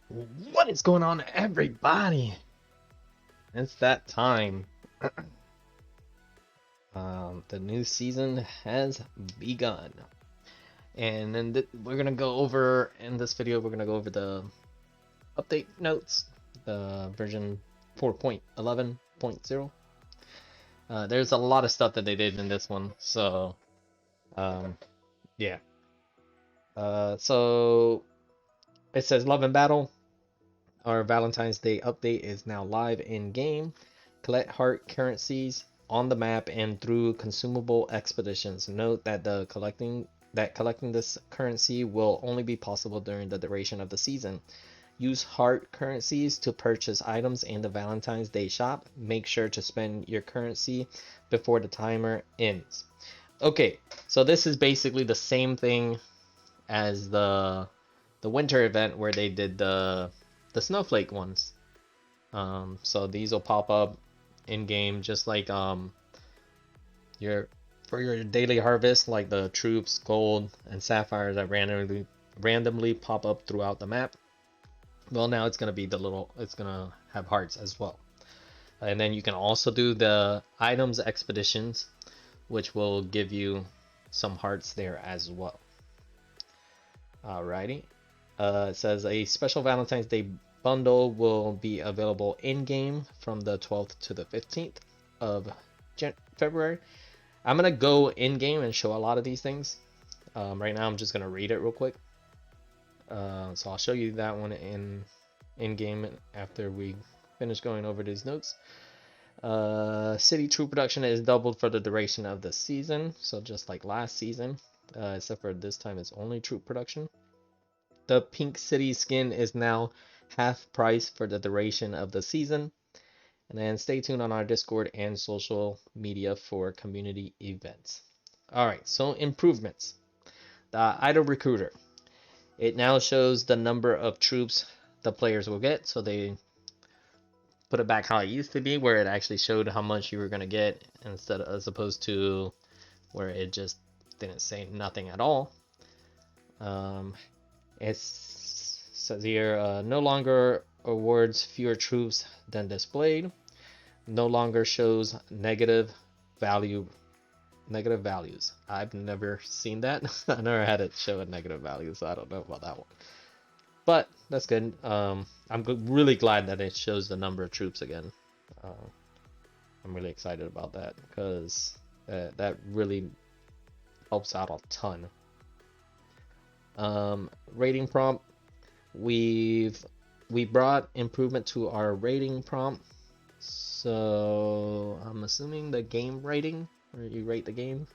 What is going on, everybody? It's that time. The new season has begun, and then we're gonna go over in this video. We're gonna go over the update notes, the version 4.11.0. There's a lot of stuff that they did in this one, so yeah. So it says Love and Battle. Our Valentine's Day update is now live in game. Collect heart currencies on the map and through consumable expeditions. Note that collecting this currency will only be possible during the duration of the season. Use heart currencies to purchase items in the Valentine's Day shop. Make sure to spend your currency before the timer ends. Okay, so this is basically the same thing as the winter event where they did the snowflake ones. So these will pop up in game just like your daily harvest, like the troops, gold, and sapphires that randomly pop up throughout the map. Well, now it's gonna be it's gonna have hearts as well. And then you can also do the items expeditions, which will give you some hearts there as well. Alrighty. It says a special Valentine's Day bundle will be available in-game from the 12th to the 15th of February. I'm going to go in-game and show a lot of these things. Right now I'm just going to read it real quick. So I'll show you that one in-game after we finish going over these notes. City troop production is doubled for the duration of the season. So just like last season, except for this time it's only troop production. The Pink City skin is now half price for the duration of the season. And then stay tuned on our Discord and social media for community events. Alright, so improvements. The Idle Recruiter. It now shows the number of troops the players will get. So they put it back how it used to be, where it actually showed how much you were going to get as opposed to where it just didn't say nothing at all. It says here, no longer awards fewer troops than displayed. No longer shows negative values. I've never seen that. I never had it show a negative value, so I don't know about that one. But that's good. I'm really glad that it shows the number of troops again. I'm really excited about that because that really helps out a ton. Rating prompt, we brought improvement to our rating prompt, so I'm assuming the game rating, where you rate the game.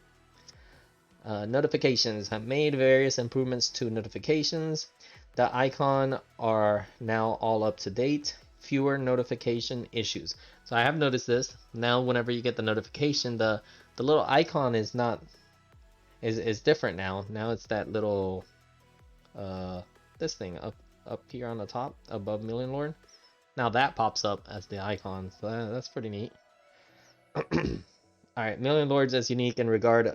Notifications have made various improvements to notifications. The icon are now all up to date. Fewer notification issues. So I have noticed this. Now whenever you get the notification, the little icon is different now. Now it's that little this thing up here on the top above Million Lord. Now that pops up as the icon, so that's pretty neat. Alright, Million Lords is unique in regard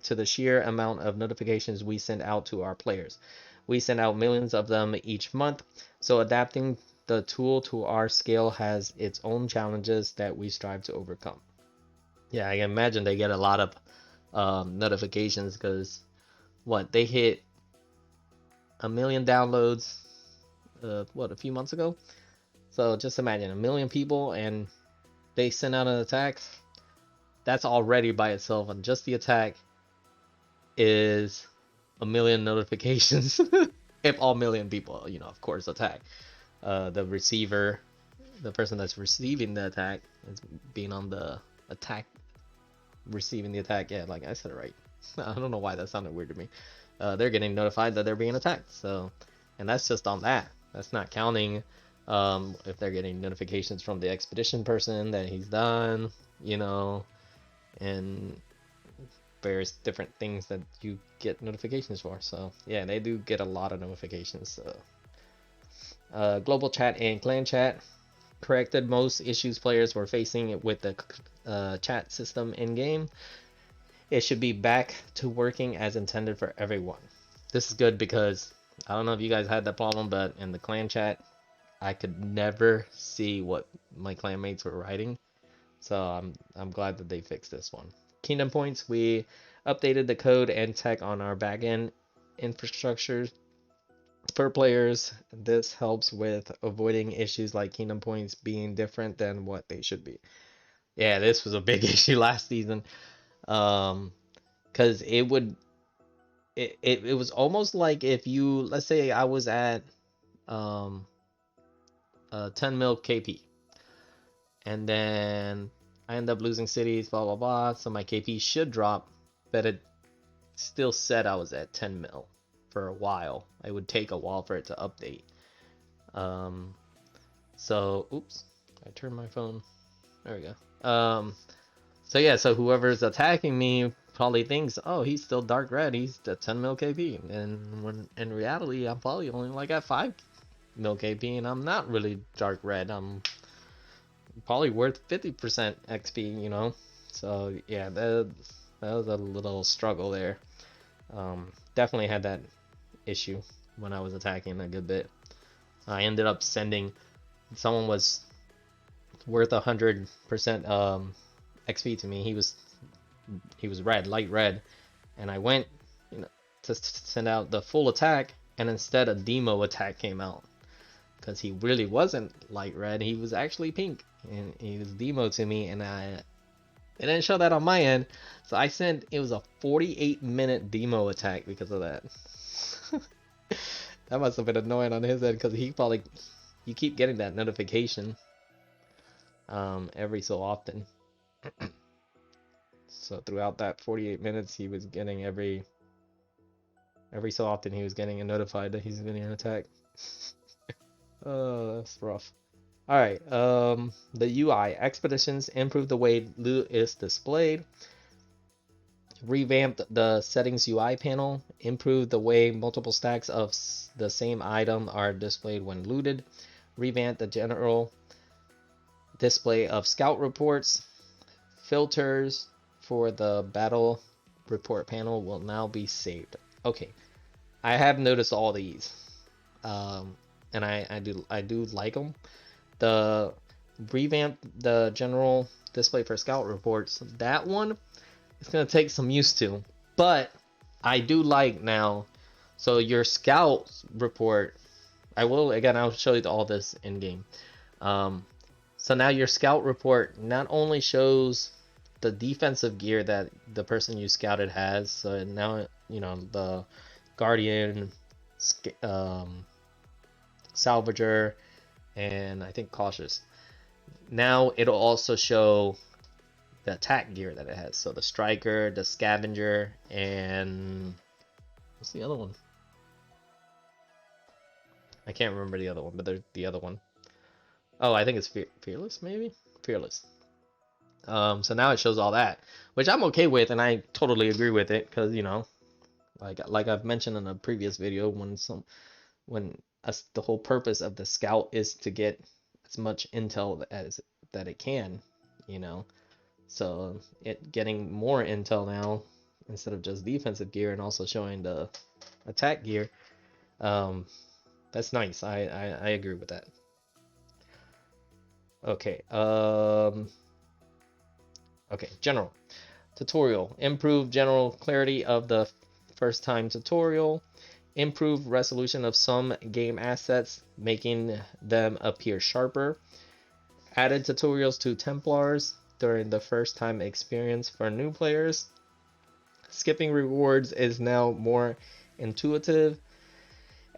to the sheer amount of notifications we send out to our players. We send out millions of them each month, so adapting the tool to our scale has its own challenges that we strive to overcome. Yeah, I can imagine they get a lot of notifications because they hit 1 million downloads a few months ago. So just imagine 1 million people and they send out an attack. That's already by itself, and just the attack is 1 million notifications. If all 1 million people, of course, attack. The receiver, the person that's receiving the attack, is being on the attack, receiving the attack. Yeah, like I said it right. I don't know why that sounded weird to me. They're getting notified that they're being attacked. So, and that's just on that. That's not counting if they're getting notifications from the expedition person that he's done, and various different things that you get notifications for. So yeah, they do get a lot of notifications. So global chat and clan chat corrected most issues players were facing with the chat system in game. It should be back to working as intended for everyone. This is good because I don't know if you guys had that problem, but in the clan chat, I could never see what my clanmates were writing. So I'm glad that they fixed this one. Kingdom points, we updated the code and tech on our backend infrastructure for players. This helps with avoiding issues like kingdom points being different than what they should be. Yeah, this was a big issue last season. Because it was almost like if you, let's say I was at um 10 mil KP, and then I end up losing cities, blah blah blah. So my KP should drop, but it still said I was at 10 mil for a while. It would take a while for it to update. Um, so oops, I turned my phone. There we go. So yeah, so whoever's attacking me probably thinks, oh, he's still dark red. He's at 10 mil KP, and when in reality, I'm probably only like at 5 mil KP, and I'm not really dark red. I'm probably worth 50% XP, you know. So yeah, that was a little struggle there. Definitely had that issue when I was attacking a good bit. I ended up sending someone was worth 100% XP to me. He was red, light red, and I went, you know, to send out the full attack, and instead a demo attack came out because he really wasn't light red. He was actually pink, and he was demo to me, and it didn't show that on my end. So I sent, it was a 48-minute demo attack because of that. That must have been annoying on his end because you keep getting that notification every so often. So throughout that 48 minutes, he was getting every so often he was getting notified that he's getting an attack. Oh, that's rough. All right, the UI expeditions improved the way loot is displayed. Revamped the settings UI panel, improved the way multiple stacks of the same item are displayed when looted. Revamped the general display of scout reports. Filters for the battle report panel will now be saved. Okay, I have noticed all these, and I do like them. The revamp the general display for scout reports. That one it's gonna take some used to, but I do like now. So your scout report, I'll show you all this in game. So now your scout report not only shows the defensive gear that the person you scouted has. So now you know the guardian, salvager, and I think cautious. Now it'll also show the attack gear that it has. So the striker, the scavenger, and what's the other one? I can't remember the other one, but there's the other one. Oh, I think it's fearless, maybe? Fearless. So now it shows all that, which I'm okay with, and I totally agree with it, because you know, like I've mentioned in a previous video, the whole purpose of the scout is to get as much intel as that it can, you know. So it getting more intel now instead of just defensive gear and also showing the attack gear, that's nice. I agree with that. Okay. Okay, general tutorial. Improve general clarity of the first time tutorial. Improve resolution of some game assets, making them appear sharper. Added tutorials to Templars during the first time experience for new players. Skipping rewards is now more intuitive.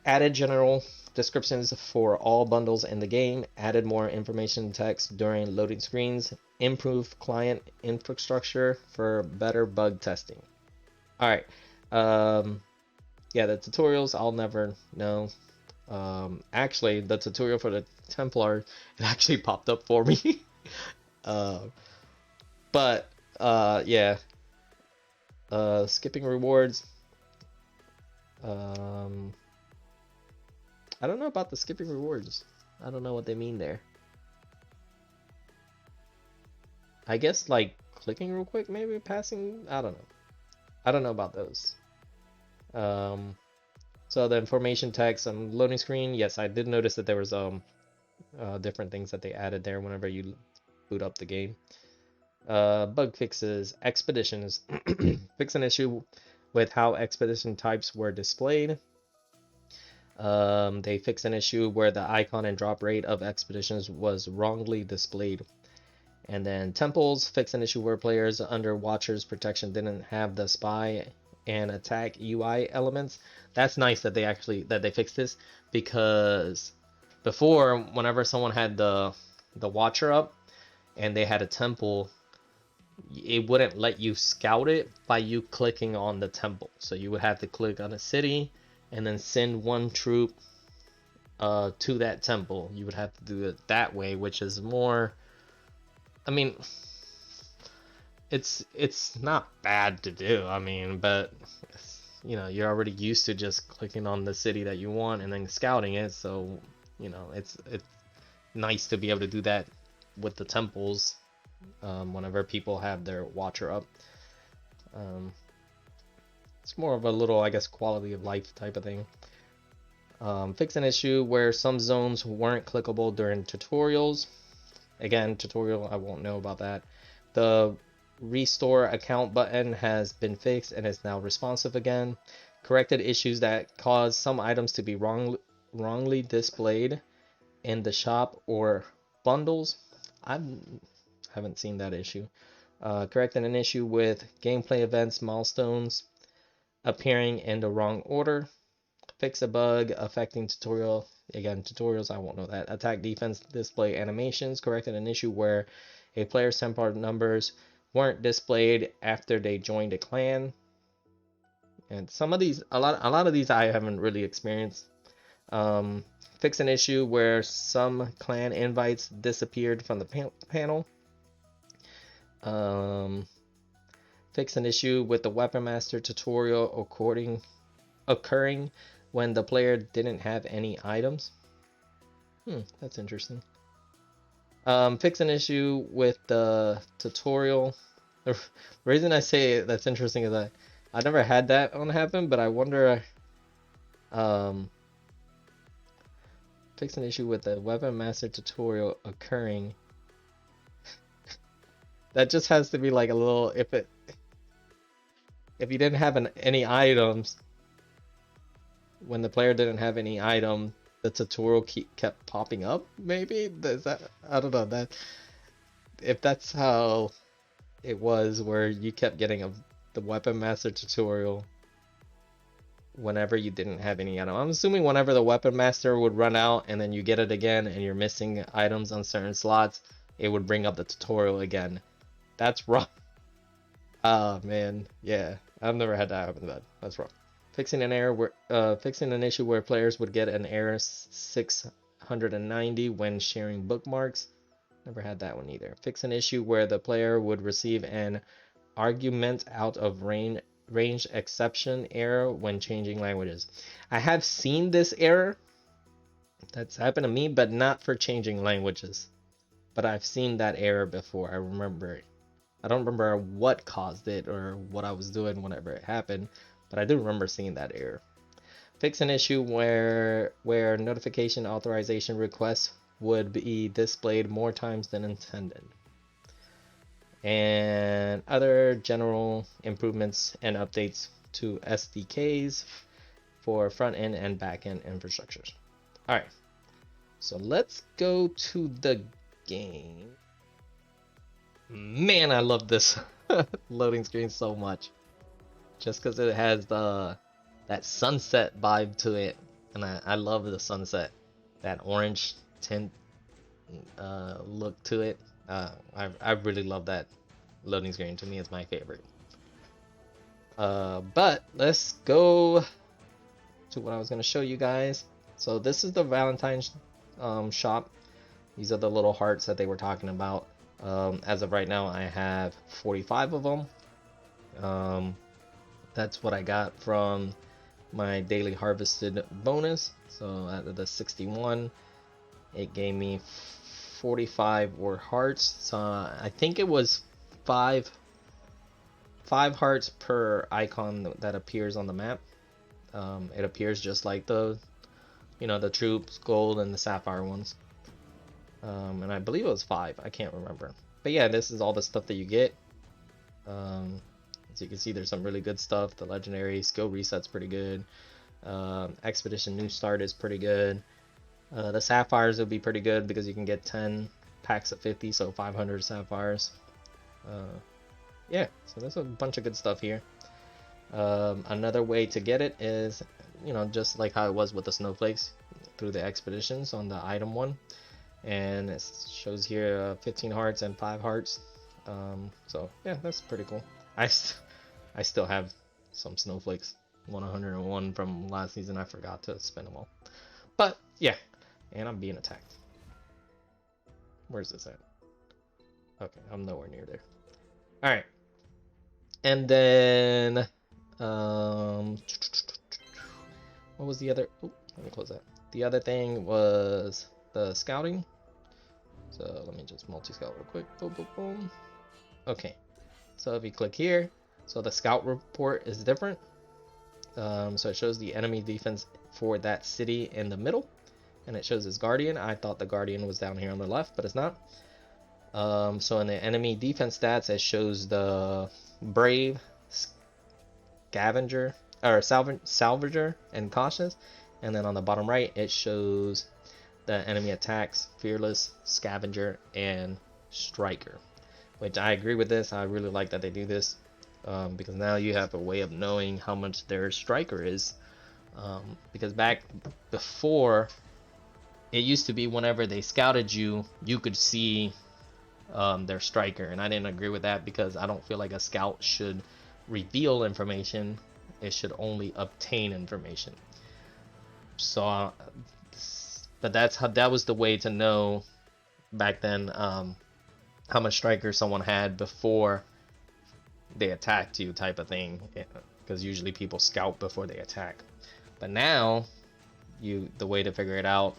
Added general descriptions for all bundles in the game. Added more information text during loading screens. Improved client infrastructure for better bug testing. All right. Yeah, the tutorials I'll never know. Actually, the tutorial for the Templar, it actually popped up for me. But yeah. Skipping rewards. I don't know about the skipping rewards. I don't know what they mean there. I guess like clicking real quick, maybe passing. I don't know. I don't know about those. So the information text on loading screen. Yes, I did notice that there was different things that they added there whenever you boot up the game. Bug fixes, expeditions. Fix an issue with how expedition types were displayed. They fix an issue where the icon and drop rate of expeditions was wrongly displayed. And then temples fix an issue where players under Watcher's protection didn't have the spy and attack UI elements. That's nice that they fixed this, because before, whenever someone had the Watcher up and they had a temple, it wouldn't let you scout it by you clicking on the temple. So you would have to click on a city and then send one troop to that temple. You would have to do it that way, which is more, I mean, it's not bad to do. I mean, but you know, you're already used to just clicking on the city that you want and then scouting it. So, you know, it's nice to be able to do that with the temples whenever people have their Watcher up. It's more of a little, I guess, quality of life type of thing. Fix an issue where some zones weren't clickable during tutorials. Again, tutorial, I won't know about that. The restore account button has been fixed and is now responsive again. Corrected issues that caused some items to be wrongly displayed in the shop or bundles. I haven't seen that issue. Corrected an issue with gameplay events milestones appearing in the wrong order. Fix a bug affecting tutorial. Again, tutorials, I won't know that. Attack defense display animations. Corrected an issue where a player's tempo numbers weren't displayed after they joined a clan. And some of these, a lot of these I haven't really experienced. Fix an issue where some clan invites disappeared from the panel. Fix an issue with the Weapon Master tutorial occurring when the player didn't have any items. That's interesting. Fix an issue with the tutorial. The reason I say that's interesting is that I never had that one happen, but I wonder. Fix an issue with the Weapon Master tutorial occurring. That just has to be like a little, if you didn't have any items, when the player didn't have any item, the tutorial kept popping up. Maybe is that, I don't know, that if that's how it was, where you kept getting the Weapon Master tutorial whenever you didn't have any item. I'm assuming whenever the Weapon Master would run out and then you get it again and you're missing items on certain slots, it would bring up the tutorial again. That's wrong. Oh man, yeah, I've never had that happen. That's wrong. Fixing an error where fixing an issue where players would get an error 690 when sharing bookmarks. Never had that one either. Fix an issue where the player would receive an argument out of range exception error when changing languages. I have seen this error. That's happened to me, but not for changing languages. But I've seen that error before. I remember it. I don't remember what caused it or what I was doing whenever it happened, but I do remember seeing that error. Fix an issue where notification authorization requests would be displayed more times than intended. And other general improvements and updates to SDKs for front-end and back-end infrastructures. All right, so let's go to the game. Man, I love this loading screen so much, just because it has that sunset vibe to it, and I love the sunset, that orange tint look to it. I really love that loading screen. To me, it's my favorite. But let's go to what I was going to show you guys. So this is the Valentine's shop. These are the little hearts that they were talking about. As of right now, I have 45 of them. That's what I got from my daily harvested bonus. So out of the 61, it gave me 45 were hearts. So I think it was five hearts per icon that appears on the map. It appears just like the troops, gold, and the sapphire ones. And I believe it was 5. I can't remember. But yeah, this is all the stuff that you get. As you can see, there's some really good stuff. The legendary skill reset's pretty good. Expedition new start is pretty good. The sapphires will be pretty good because you can get 10 packs of 50, so 500 sapphires. Yeah, so there's a bunch of good stuff here. Another way to get it is, you know, just like how it was with the snowflakes, through the expeditions on the item one. And it shows here 15 hearts and 5 hearts. So yeah, that's pretty cool. I still have some snowflakes, 101 from last season. I forgot to spend them all. But yeah, and I'm being attacked. Where's this at? Okay, I'm nowhere near there. All right, and then what was the other? Oh, let me close that. The other thing was the scouting. So let me just multi-scout real quick. Boom, boom, boom. Okay, so if you click here, so the scout report is different. So it shows the enemy defense for that city in the middle, and it shows his guardian. I thought the guardian was down here on the left, but it's not. So in the enemy defense stats, it shows the brave, scavenger, or salvager, and cautious. And then on the bottom right, it shows the enemy attacks, fearless, scavenger, and striker. Which I agree with this. I really like that they do this, because now you have a way of knowing how much their striker is. Because back before, it used to be whenever they scouted you, you could see their striker, and I didn't agree with that because I don't feel like a scout should reveal information. It should only obtain information. So, but that was the way to know back then how much striker someone had before they attacked you, type of thing. Because usually people scout before they attack. But now, the way to figure it out,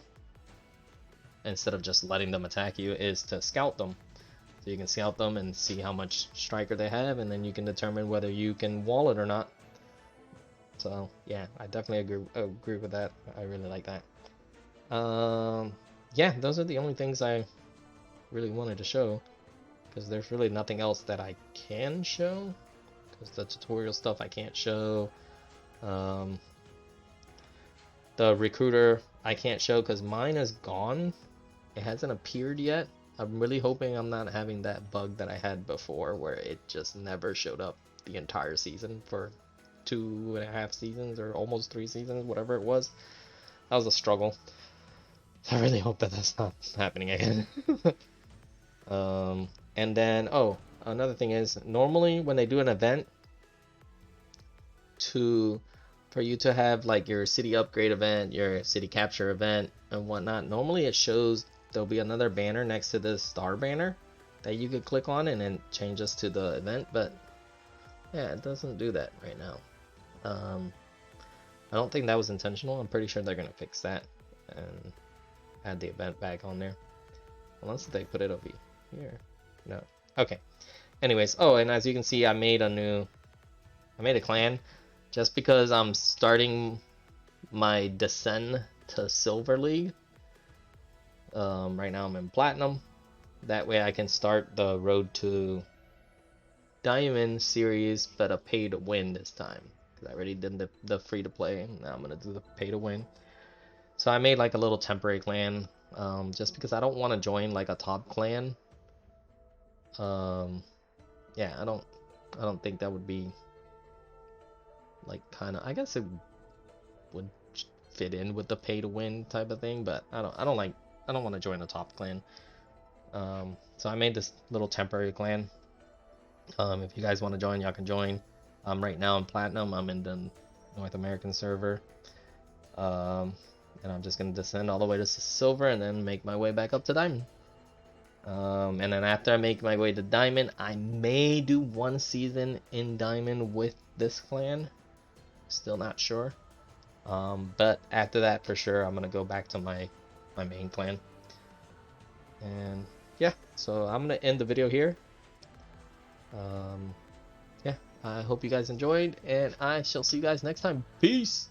instead of just letting them attack you, is to scout them. So you can scout them and see how much striker they have, and then you can determine whether you can wall it or not. So yeah, I definitely agree with that. I really like that. Yeah, those are the only things I really wanted to show, because there's really nothing else that I can show, because the tutorial stuff I can't show. The recruiter I can't show because mine is gone. It hasn't appeared yet. I'm really hoping I'm not having that bug that I had before where it just never showed up the entire season for 2.5 seasons or almost 3 seasons, whatever it was. That was a struggle. I really hope that that's not happening again. And then, oh, another thing is, normally when they do an event, for you to have like your city upgrade event, your city capture event, and whatnot, normally it shows there'll be another banner next to the star banner that you could click on and then change us to the event, but yeah, it doesn't do that right now. I don't think that was intentional. I'm pretty sure they're gonna fix that and add the event back on there, unless they put it over here. No. Okay. Anyways, oh, and as you can see, I made a clan just because I'm starting my descent to Silver League. Right now I'm in Platinum. That way I can start the Road to Diamond series, but a pay to win this time. Because I already did the free to play. Now I'm gonna do the pay to win. So I made like a little temporary clan, just because I don't want to join like a top clan. Yeah, I don't think that would be like kind of. I guess it would fit in with the pay to win type of thing, but I don't want to join a top clan. So I made this little temporary clan. If you guys want to join, y'all can join. Right now I'm Platinum. I'm in the North American server. And I'm just gonna descend all the way to Silver and then make my way back up to Diamond. And then after I make my way to Diamond, I may do 1 season in Diamond with this clan. Still not sure. But after that, for sure, I'm gonna go back to my main clan. And yeah, so I'm gonna end the video here. Yeah, I hope you guys enjoyed, and I shall see you guys next time. Peace.